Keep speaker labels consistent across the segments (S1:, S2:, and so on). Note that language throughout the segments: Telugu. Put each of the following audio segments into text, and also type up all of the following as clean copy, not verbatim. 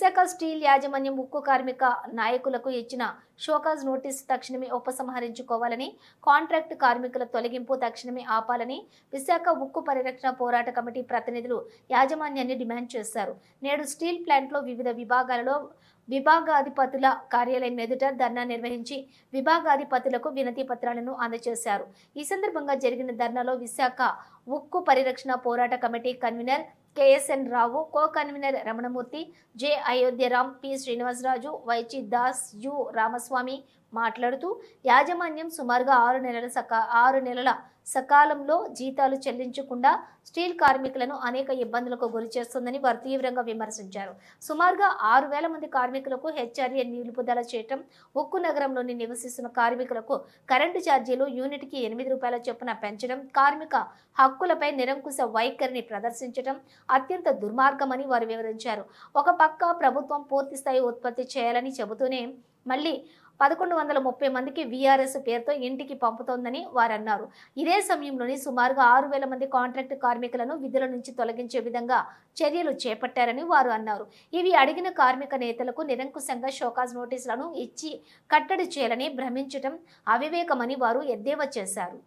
S1: విశాఖ స్టీల్ యాజమాన్యం ఉక్కు కార్మిక నాయకులకు ఇచ్చిన షోకాజ్ నోటీసు తక్షణమే ఉపసంహరించుకోవాలని, కాంట్రాక్ట్ కార్మికుల తొలగింపు తక్షణమే ఆపాలని విశాఖ ఉక్కు పరిరక్షణ పోరాట కమిటీ ప్రతినిధులు యాజమాన్యాన్ని డిమాండ్ చేశారు. నేడు స్టీల్ ప్లాంట్లో వివిధ విభాగాలలో విభాగాధిపతుల కార్యాలయం ఎదుట ధర్నా నిర్వహించి విభాగాధిపతులకు వినతి పత్రాలను అందజేశారు. ఈ సందర్భంగా జరిగిన ధర్నాలో విశాఖ ఉక్కు పరిరక్షణ పోరాట committee convener KSN Rao, co convener Ramanamurthy, J Ayodhyaram, P Srinivasaraju, వైచి దాస్, యు రామస్వామి మాట్లాడుతూ యాజమాన్యం సుమారుగా 6 నెలల సకాలంలో జీతాలు చెల్లించకుండా స్టీల్ కార్మికులను అనేక ఇబ్బందులకు గురి చేస్తుందని వారు తీవ్రంగా విమర్శించారు. సుమారుగా 6,000 మంది కార్మికులకు HRA నిలుపుదల చేయటం, ఉక్కు నగరంలోని నివసిస్తున్న కార్మికులకు కరెంటు ఛార్జీలు యూనిట్కి 8 రూపాయల చొప్పున పెంచడం, కార్మిక హక్కులపై నిరంకుశ వైఖరిని ప్రదర్శించడం అత్యంత దుర్మార్గమని వారు వివరించారు. ఒక పక్క ప్రభుత్వం పూర్తిస్థాయి ఉత్పత్తి చేయాలని చెబుతూనే మళ్ళీ 1130 మందికి VRS పేరుతో ఇంటికి పంపుతోందని వారు అన్నారు. ఇదే సమయంలోని సుమారుగా 6,000 మంది కాంట్రాక్ట్ కార్మికులను విధుల నుంచి తొలగించే విధంగా చర్యలు చేపట్టారని వారు అన్నారు. ఇవి అడిగిన కార్మిక నేతలకు నిరంకుశంగా షోకాజ్ నోటీసులను ఇచ్చి కట్టడి చేయాలని భ్రమించడం అవివేకమని వారు ఎద్దేవా చేశారు.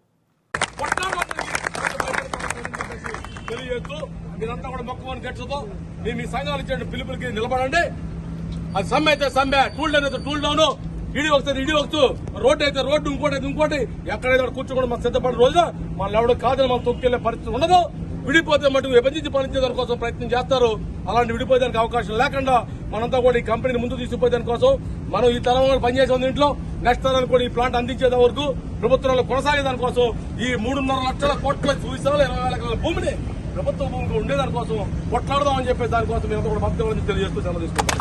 S2: ఇడి వస్తూ రోడ్డు అయితే రోడ్డు ఇంకోటి ఎక్కడైతే కూర్చోకుండా మనం సిద్ధపడిన రోజు మనం ఎవడో కాదని మనం తొక్కెళ్లే పరిస్థితి ఉండదు. విడిపోతే మటుకు విభజించి పనిచేయడానికి కోసం ప్రయత్నం చేస్తారు. అలాంటి విడిపోయేదానికి అవకాశం లేకుండా మనంతా కూడా ఈ కంపెనీని ముందు తీసుకుపోయేదాని కోసం మనం ఈ తరం పనిచేసే ఇంట్లో నెక్స్ట్ తరానికి కూడా ఈ ప్లాంట్ అందించేదా వరకు ప్రభుత్వంలో కొనసాగేదాని కోసం ఈ 3.5 లక్షల కోట్ల చూసాలు 20,000 ఎకరాల భూమిని ప్రభుత్వ భూమికి ఉండేదాని కోసం కొట్లాడదామని చెప్పే దానికోసం మేము కూడా భక్తులు తెలియజేస్తూ సెలవు తీసుకుంటాం.